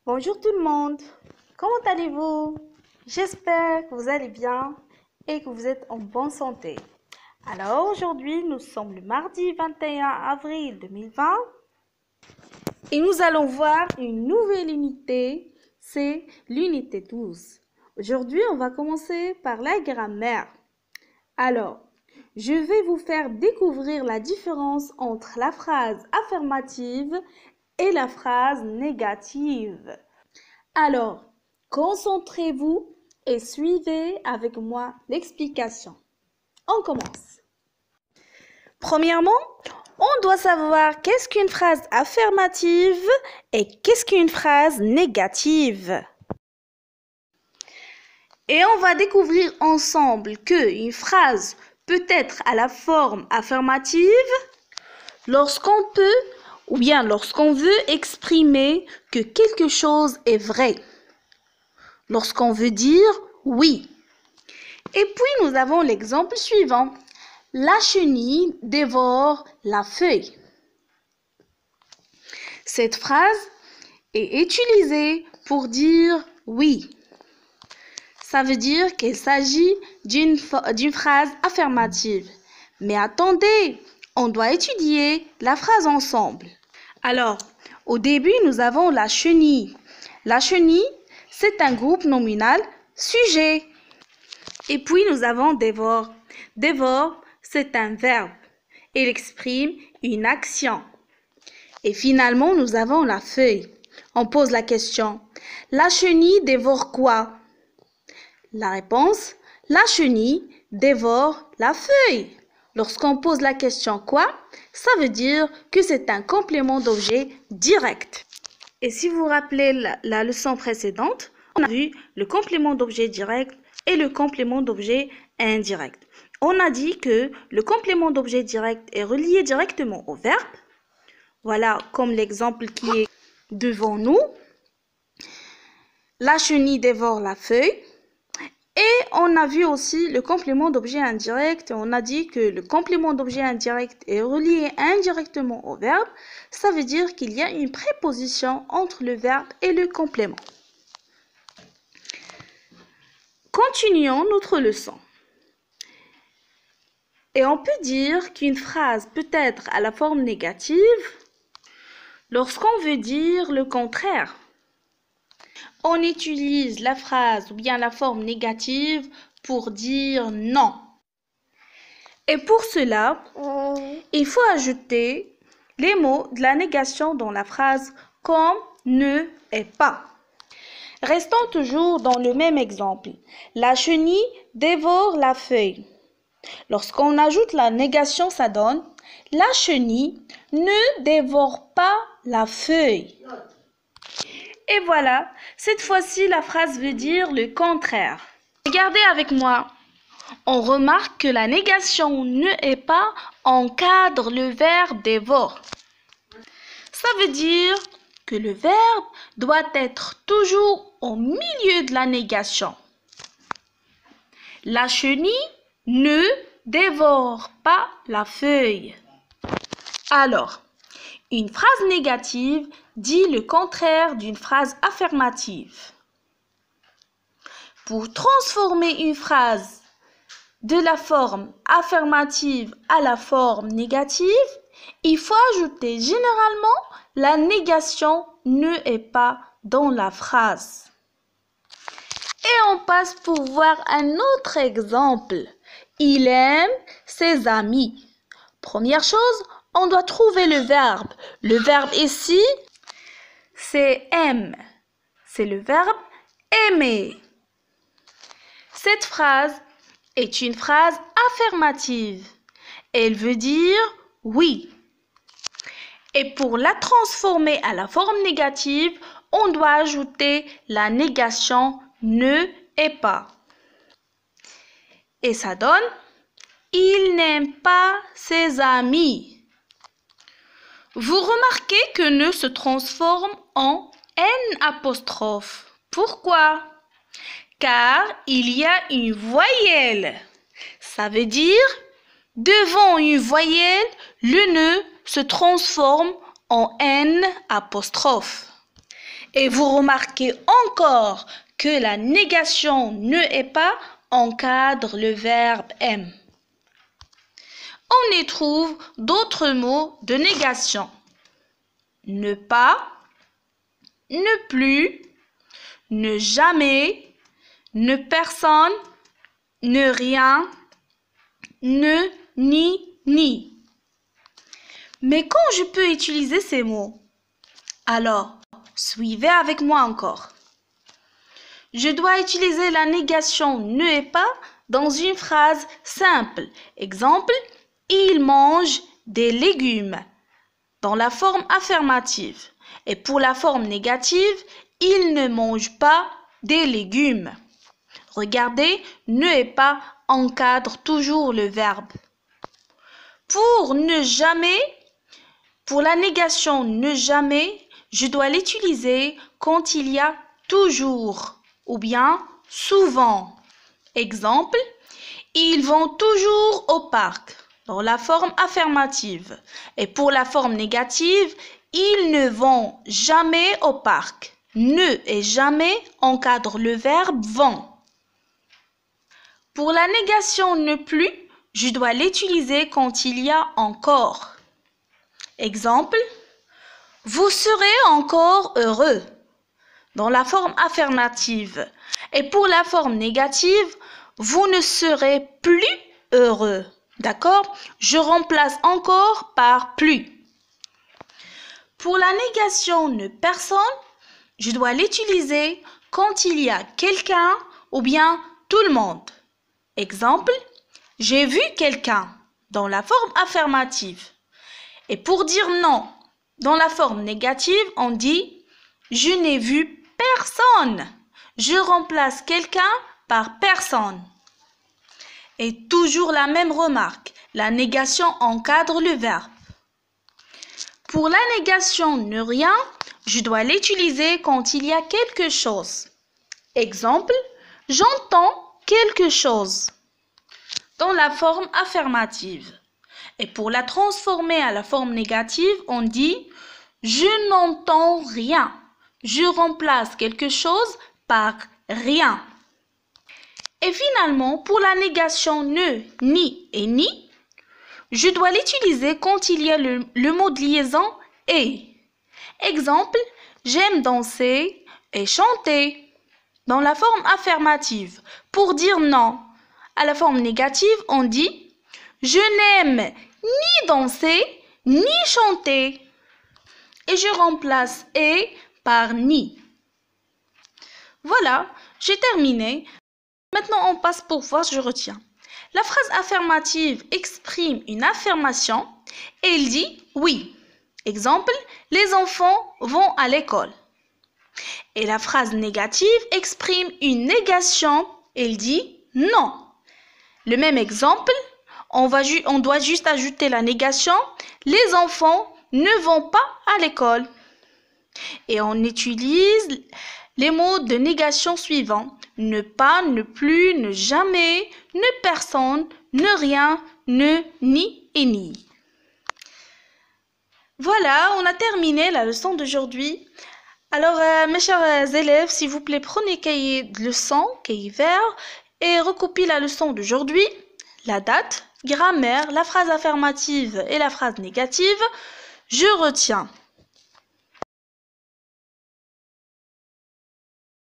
Bonjour tout le monde, comment allez-vous? J'espère que vous allez bien et que vous êtes en bonne santé. Alors aujourd'hui, nous sommes le mardi 21 avril 2020 et nous allons voir une nouvelle unité, c'est l'unité 12. Aujourd'hui, on va commencer par la grammaire. Alors, je vais vous faire découvrir la différence entre la phrase affirmative et la phrase négative. Alors, concentrez-vous et suivez avec moi l'explication. On commence. Premièrement, on doit savoir qu'est-ce qu'une phrase affirmative et qu'est-ce qu'une phrase négative. Et on va découvrir ensemble qu'une phrase peut être à la forme affirmative lorsqu'on peut ou bien lorsqu'on veut exprimer que quelque chose est vrai. Lorsqu'on veut dire oui. Et puis nous avons l'exemple suivant. La chenille dévore la feuille. Cette phrase est utilisée pour dire oui. Ça veut dire qu'il s'agit d'une phrase affirmative. Mais attendez, on doit étudier la phrase ensemble. Alors, au début, nous avons la chenille. La chenille, c'est un groupe nominal sujet. Et puis, nous avons dévore. Dévore, c'est un verbe. Il exprime une action. Et finalement, nous avons la feuille. On pose la question. La chenille dévore quoi? La réponse, la chenille dévore la feuille. Lorsqu'on pose la question quoi, ça veut dire que c'est un complément d'objet direct. Et si vous vous rappelez la leçon précédente, on a vu le complément d'objet direct et le complément d'objet indirect. On a dit que le complément d'objet direct est relié directement au verbe. Voilà comme l'exemple qui est devant nous. La chenille dévore la feuille. Et on a vu aussi le complément d'objet indirect. On a dit que le complément d'objet indirect est relié indirectement au verbe. Ça veut dire qu'il y a une préposition entre le verbe et le complément. Continuons notre leçon. Et on peut dire qu'une phrase peut être à la forme négative lorsqu'on veut dire le contraire. On utilise la phrase ou bien la forme négative pour dire non. Et pour cela, il faut ajouter les mots de la négation dans la phrase comme ne et pas. Restons toujours dans le même exemple. La chenille dévore la feuille. Lorsqu'on ajoute la négation, ça donne la chenille ne dévore pas la feuille. Et voilà, cette fois-ci, la phrase veut dire le contraire. Regardez avec moi. On remarque que la négation ne est pas encadre le verbe dévore. Ça veut dire que le verbe doit être toujours au milieu de la négation. La chenille ne dévore pas la feuille. Alors, une phrase négative dit le contraire d'une phrase affirmative. Pour transformer une phrase de la forme affirmative à la forme négative, il faut ajouter généralement la négation ne est pas dans la phrase. Et on passe pour voir un autre exemple. Il aime ses amis. Première chose, on doit trouver le verbe. Le verbe ici, c'est aime. C'est le verbe aimer. Cette phrase est une phrase affirmative. Elle veut dire oui. Et pour la transformer à la forme négative, on doit ajouter la négation ne est pas. Et ça donne il n'aime pas ses amis. Vous remarquez que ne se transforme en N'. Pourquoi? Car il y a une voyelle. Ça veut dire, devant une voyelle, le ne se transforme en N'. Et vous remarquez encore que la négation ne est pas encadre le verbe M. On y trouve d'autres mots de négation. Ne pas, ne plus, ne jamais, ne personne, ne rien, ne, ni. Mais quand je peux utiliser ces mots? Alors, suivez avec moi encore. Je dois utiliser la négation ne et pas dans une phrase simple. Exemple, il mange des légumes dans la forme affirmative. Et pour la forme négative, il ne mange pas des légumes. Regardez, ne et pas encadre toujours le verbe. Pour ne jamais, pour la négation ne jamais, je dois l'utiliser quand il y a toujours ou bien souvent. Exemple, ils vont toujours au parc dans la forme affirmative. Et pour la forme négative, ils ne vont jamais au parc. Ne et jamais encadre le verbe vont. Pour la négation ne plus, je dois l'utiliser quand il y a encore. Exemple, vous serez encore heureux dans la forme affirmative. Et pour la forme négative, vous ne serez plus heureux. D'accord? Je remplace encore par plus. Pour la négation ne personne, je dois l'utiliser quand il y a quelqu'un ou bien tout le monde. Exemple, j'ai vu quelqu'un dans la forme affirmative. Et pour dire non, dans la forme négative, on dit je n'ai vu personne. Je remplace quelqu'un par personne. Et toujours la même remarque, la négation encadre le verbe. Pour la négation ne rien, je dois l'utiliser quand il y a quelque chose. Exemple, j'entends quelque chose dans la forme affirmative. Et pour la transformer à la forme négative, on dit je n'entends rien. Je remplace quelque chose par rien. Et finalement, pour la négation ne, ni et ni, je dois l'utiliser quand il y a le mot de liaison et. Exemple, j'aime danser et chanter dans la forme affirmative. Pour dire non à la forme négative, on dit je n'aime ni danser ni chanter. Et je remplace et par ni. Voilà, j'ai terminé. Maintenant, on passe pour voir, je retiens. La phrase affirmative exprime une affirmation et il dit oui. Exemple, les enfants vont à l'école. Et la phrase négative exprime une négation et il dit non. Le même exemple, on doit juste ajouter la négation. Les enfants ne vont pas à l'école. Et on utilise les mots de négation suivants. Ne pas, ne plus, ne jamais, ne personne, ne rien, ne, ni et ni. Voilà, on a terminé la leçon d'aujourd'hui. Alors, mes chers élèves, s'il vous plaît, prenez cahier de leçon, cahier vert, et recopiez la leçon d'aujourd'hui, la date, grammaire, la phrase affirmative et la phrase négative. Je retiens